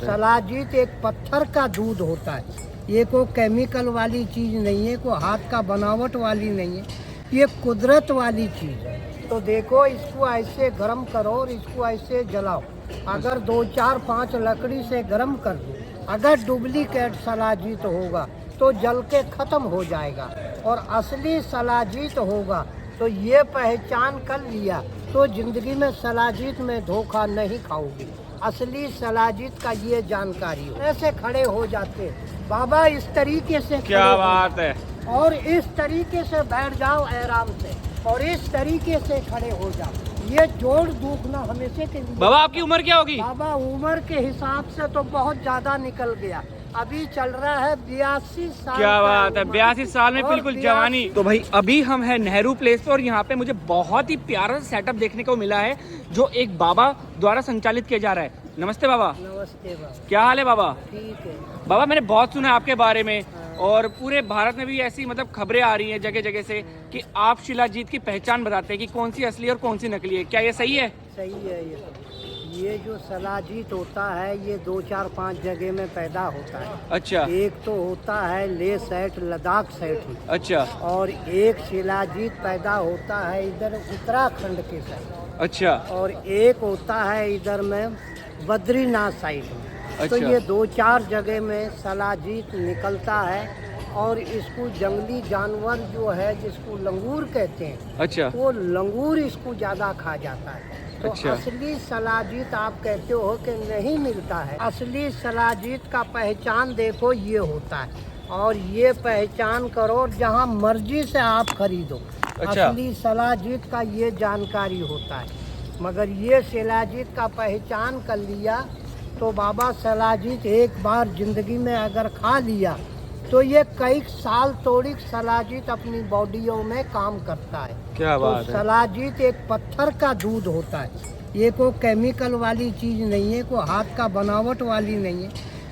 शिलाजीत एक पत्थर का दूध होता है। ये कोई केमिकल वाली चीज़ नहीं है, कोई हाथ का बनावट वाली नहीं है, ये कुदरत वाली चीज़ है। तो देखो, इसको ऐसे गर्म करो और इसको ऐसे जलाओ। अगर 2 4 5 लकड़ी से गर्म कर दो, अगर डुप्लीकेट शिलाजीत होगा तो जल के ख़त्म हो जाएगा, और असली शिलाजीत होगा तो ये पहचान कर लिया तो ज़िंदगी में शिलाजीत में धोखा नहीं खाओगी। असली शिलाजीत का ये जानकारी हो। ऐसे खड़े हो जाते बाबा, इस तरीके से क्या बात है। और इस तरीके से बैठ जाओ आराम से, और इस तरीके से खड़े हो जाओ। ये जोड़ दुखना हमेशा के लिए। बाबा आपकी उम्र क्या होगी? बाबा उम्र के हिसाब से तो बहुत ज्यादा निकल गया, अभी चल रहा है 82 साल। क्या बात है, 82 साल में बिल्कुल जवानी। तो भाई अभी हम हैं नेहरू प्लेस पे, और यहाँ पे मुझे बहुत ही प्यारा सेटअप देखने को मिला है जो एक बाबा द्वारा संचालित किया जा रहा है। नमस्ते बाबा। नमस्ते बाबा। क्या हाल है बाबा? ठीक है बाबा, मैंने बहुत सुना है आपके बारे में, और पूरे भारत में भी ऐसी मतलब खबरें आ रही हैं जगह जगह से कि आप शिलाजीत की पहचान बताते हैं कि कौन सी असली और कौन सी नकली है। क्या ये सही है? सही है। ये जो शिलाजीत होता है ये 2 4 5 जगह में पैदा होता है। अच्छा एक तो होता है ले साइड, लद्दाख साइड, अच्छा और एक शिलाजीत पैदा होता है इधर उत्तराखंड के साइड, अच्छा और एक होता है इधर में बद्रीनाथ साइड में। तो अच्छा। ये 2 4 जगह में शिलाजीत निकलता है, और इसको जंगली जानवर जो है जिसको लंगूर कहते हैं, अच्छा वो लंगूर इसको ज़्यादा खा जाता है। तो अच्छा। असली शिलाजीत आप कहते हो कि नहीं मिलता है। असली शिलाजीत का पहचान देखो ये होता है, और ये पहचान करो जहाँ मर्जी से आप खरीदो। अच्छा। असली शिलाजीत का ये जानकारी होता है। मगर ये शिलाजीत का पहचान कर लिया तो बाबा, शिलाजीत एक बार जिंदगी में अगर खा लिया तो ये कई साल तोड़ी शिलाजीत अपनी बॉडियों में काम करता है। क्या तो बात है। शिलाजीत एक पत्थर का दूध होता है। ये कोई केमिकल वाली चीज़ नहीं है, कोई हाथ का बनावट वाली नहीं है,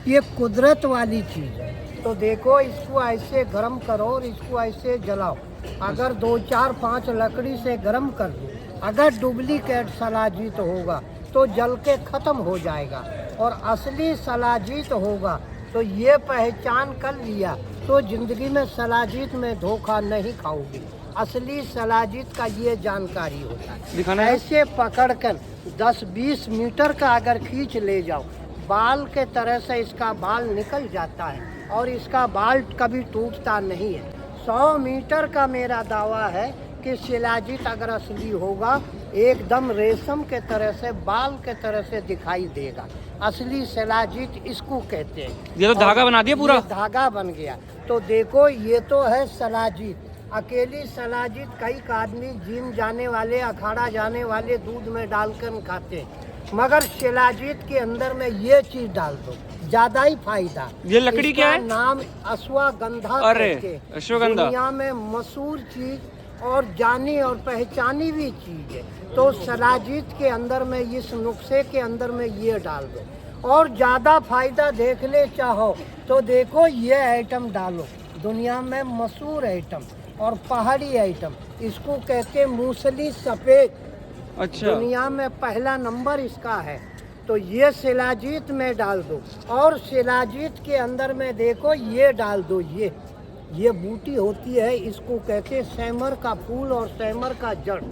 ये कुदरत वाली चीज़ है। तो देखो, इसको ऐसे गर्म करो और इसको ऐसे जलाओ। अगर 2 4 5 लकड़ी से गर्म कर दो, अगर डुप्लीकेट शिलाजीत होगा तो जल के ख़त्म हो जाएगा, और असली शिलाजीत होगा तो ये पहचान कर लिया तो ज़िंदगी में शिलाजीत में धोखा नहीं खाओगी। असली शिलाजीत का ये जानकारी होता है। दिखाना है? ऐसे पकड़कर 10-20 मीटर का अगर खींच ले जाओ, बाल के तरह से इसका बाल निकल जाता है, और इसका बाल कभी टूटता नहीं है। 100 मीटर का मेरा दावा है कि शिलाजीत अगर असली होगा एकदम रेशम के तरह से, बाल के तरह से दिखाई देगा। असली शिलाजीत इसको कहते हैं। ये तो धागा बना दिया पूरा। ये धागा बन गया। तो देखो, ये तो है शिलाजीत। अकेली शिलाजीत कई आदमी जिम जाने वाले, अखाड़ा जाने वाले दूध में डालकर खाते हैं, मगर शिलाजीत के अंदर में ये चीज डाल दो, ज्यादा ही फायदा। ये लकड़ी क्या है? नाम अश्वगंधा। अरे, अश्वगंधा दुनिया में मशहूर चीज और जानी और पहचानी भी चीज है। तो शिलाजीत के अंदर में, इस नुस्खे के अंदर में ये डाल दो, और ज़्यादा फायदा देखने चाहो तो देखो ये आइटम डालो। दुनिया में मशहूर आइटम और पहाड़ी आइटम, इसको कहते मूसली सफ़ेद। अच्छा। दुनिया में पहला नंबर इसका है। तो ये शिलाजीत में डाल दो, और शिलाजीत के अंदर में देखो ये डाल दो। ये बूटी होती है, इसको कहते सैमर का फूल और सैमर का जड़।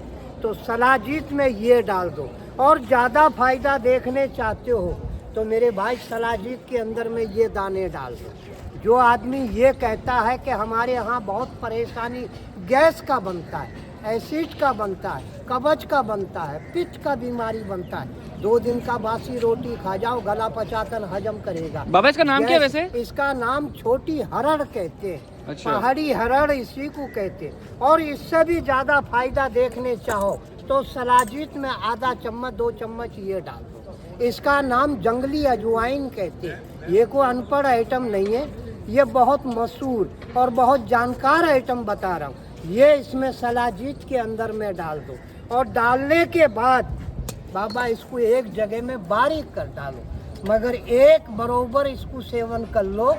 तो शिलाजीत में ये डाल दो, और ज़्यादा फायदा देखने चाहते हो तो मेरे भाई शिलाजीत के अंदर में ये दाने डाल दो। जो आदमी ये कहता है कि हमारे यहाँ बहुत परेशानी गैस का बनता है, एसिड का बनता है, कब्ज का बनता है, पित्त का बीमारी बनता है, 2 दिन का बासी रोटी खा जाओ, गला पचाकर हजम करेगा। बाबा इसका नाम क्या है वैसे? इसका नाम छोटी हरड़ कहते हैं। अच्छा। पहाड़ी हरड़ इसी को कहते हैं। और इससे भी ज्यादा फायदा देखने चाहो तो शिलाजीत में आधा चम्मच 2 चम्मच ये डाल दो। इसका नाम जंगली अजवाइन कहते हैं। ये कोई अनपढ़ आइटम नहीं है, ये बहुत मशहूर और बहुत जानकार आइटम बता रहा हूँ। ये इसमें शिलाजीत के अंदर में डाल दो, और डालने के बाद बाबा इसको एक जगह में बारीक कर डालो, मगर एक बरोबर इसको सेवन कर लो,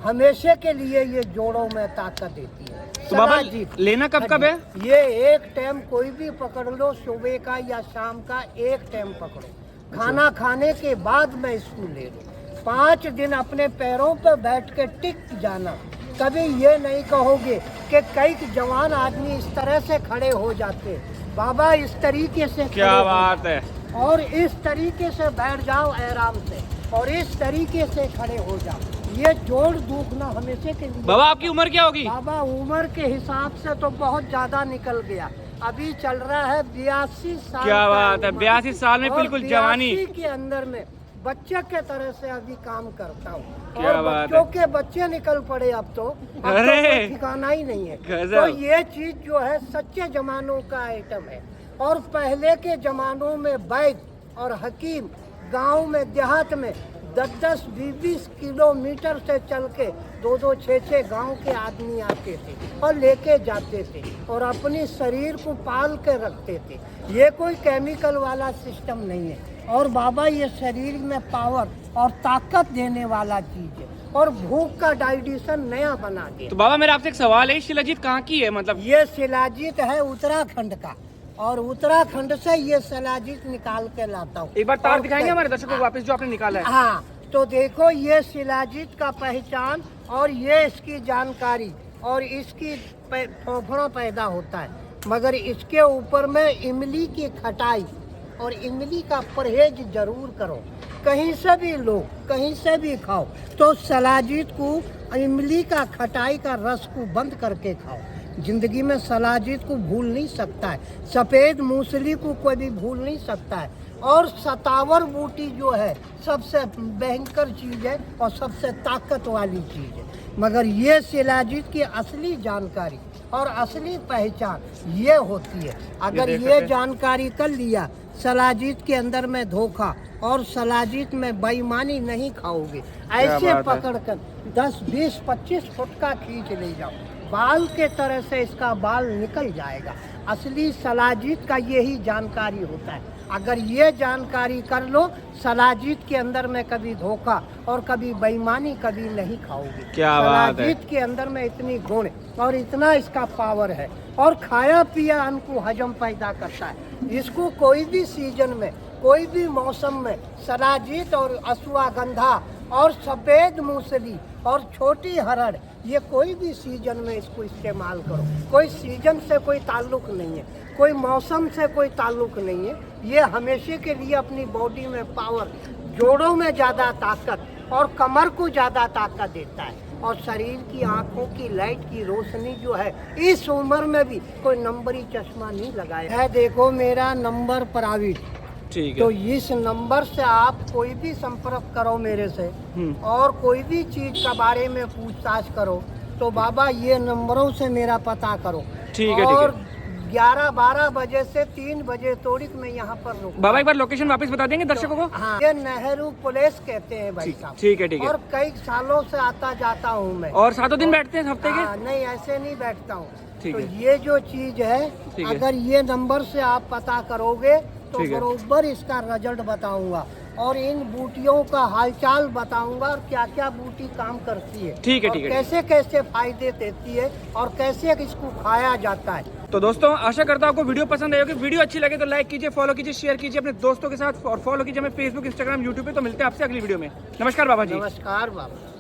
हमेशा के लिए ये जोड़ों में ताकत देती है। तो बाबा शिलाजीत लेना कब कब है? ये एक टाइम कोई भी पकड़ लो, सुबह का या शाम का एक टाइम पकड़ो। खाना खाने के बाद में इसको ले लो। 5 दिन अपने पैरों पर बैठ के टिक जाना। कभी ये नहीं कहोगे कि कई जवान आदमी इस तरह से खड़े हो जाते। बाबा इस तरीके से क्या खड़े हो बात है। और इस तरीके से बैठ जाओ आराम से, और इस तरीके से खड़े हो जाओ। ये जोड़ दुखना हमेशा के लिए। बाबा आपकी उम्र क्या होगी? बाबा उम्र के हिसाब से तो बहुत ज्यादा निकल गया, अभी चल रहा है 82 साल। क्या बात है, 82 साल में बिल्कुल जवानी। 82 के अंदर में बच्चे के तरह से अभी काम करता हूँ, क्या और बात बच्चों के बच्चे निकल पड़े अब तो अरे! कोई ठिकाना ही नहीं है। गजब। तो ये चीज जो है सच्चे जमानों का आइटम है। और पहले के जमानों में वैद्य और हकीम गांव में देहात में 10-10, 20-20 किलोमीटर से चल के 2-2, 6-6 गांव के आदमी आते थे और लेके जाते थे और अपने शरीर को पाल के रखते थे। ये कोई केमिकल वाला सिस्टम नहीं है। और बाबा ये शरीर में पावर और ताकत देने वाला चीज है, और भूख का डाइजेशन नया बना दे। तो बाबा मेरा आपसे एक सवाल है, शिलाजीत कहाँ की है? मतलब ये शिलाजीत है उत्तराखंड का, और उत्तराखंड से ये शिलाजीत निकाल के लाता हूँ। एक बार तार दिखाएंगे हमारे दर्शकों को वापस जो आपने निकाला है? हाँ, तो देखो ये शिलाजीत का पहचान और ये इसकी जानकारी, और इसकी फोफड़ा पैदा होता है, मगर इसके ऊपर में इमली की खटाई और इमली का परहेज जरूर करो। कहीं से भी लो, कहीं से भी खाओ, तो शिलाजीत को इमली का खटाई का रस को बंद करके खाओ। जिंदगी में शिलाजीत को भूल नहीं सकता है, सफेद मूसली को कोई भी भूल नहीं सकता है। और सतावर बूटी जो है सबसे भयंकर चीज है और सबसे ताकत वाली चीज है, मगर ये शिलाजीत की असली जानकारी और असली पहचान ये होती है। अगर ये जानकारी कर लिया, शिलाजीत के अंदर में धोखा और शिलाजीत में बेईमानी नहीं खाओगे। ऐसे पकड़कर 10, 20, 25 फुट का खींच ले जाओ, बाल के तरह से इसका बाल निकल जाएगा। असली शिलाजीत का यही जानकारी होता है। अगर ये जानकारी कर लो, शिलाजीत के अंदर में कभी धोखा और कभी बेईमानी कभी नहीं खाओगे। क्या बात है। शिलाजीत के अंदर में इतनी गुण और इतना इसका पावर है, और खाया पिया अन्न को हजम पैदा करता है। इसको कोई भी सीजन में, कोई भी मौसम में शिलाजीत और अश्वगंधा और सफेद मूसली और छोटी हरड़, ये कोई भी सीजन में इसको इस्तेमाल करो। कोई सीजन से कोई ताल्लुक नहीं है, कोई मौसम से कोई ताल्लुक नहीं है। ये हमेशा के लिए अपनी बॉडी में पावर, जोड़ों में ज़्यादा ताकत और कमर को ज़्यादा ताकत देता है, और शरीर की आंखों की लाइट की रोशनी जो है इस उम्र में भी कोई नंबरी चश्मा नहीं लगाया है। देखो मेरा नंबर प्राइवेट, ठीक है। तो इस नंबर से आप कोई भी संपर्क करो मेरे से, और कोई भी चीज का बारे में पूछताछ करो, तो बाबा ये नंबरों से मेरा पता करो। ठीक है, और ठीक है। 11-12 बजे से 3 बजे तोड़िक में यहाँ पर रुकूंगा। बाबा एक बार लोकेशन वापस बता देंगे दर्शकों को? हाँ, ये नेहरू प्लेस कहते हैं भाई साहब। ठीक है, ठीक है। और कई सालों से आता जाता हूँ मैं। और 7 दिन बैठते हैं हफ्ते के? हाँ, नहीं ऐसे नहीं बैठता हूँ। ठीक तो है। ये जो चीज है, ठीक है। अगर ये नंबर से आप पता करोगे तो ठीक है। बरोबर इसका रिजल्ट बताऊंगा, और इन बूटियों का हालचाल बताऊंगा, और क्या क्या बूटी काम करती है। ठीक है, और ठीक है। कैसे कैसे फायदे देती है, और कैसे इसको खाया जाता है। तो दोस्तों आशा करता हूँ आपको वीडियो पसंद आई होगी। वीडियो अच्छी लगे तो लाइक कीजिए, फॉलो कीजिए, शेयर कीजिए अपने दोस्तों के साथ, और फॉलो कीजिए हमें फेसबुक, इंस्टाग्राम, यूट्यूब पे। तो मिलते हैं आपसे अगली वीडियो में। नमस्कार बाबा जी। नमस्कार बाबा।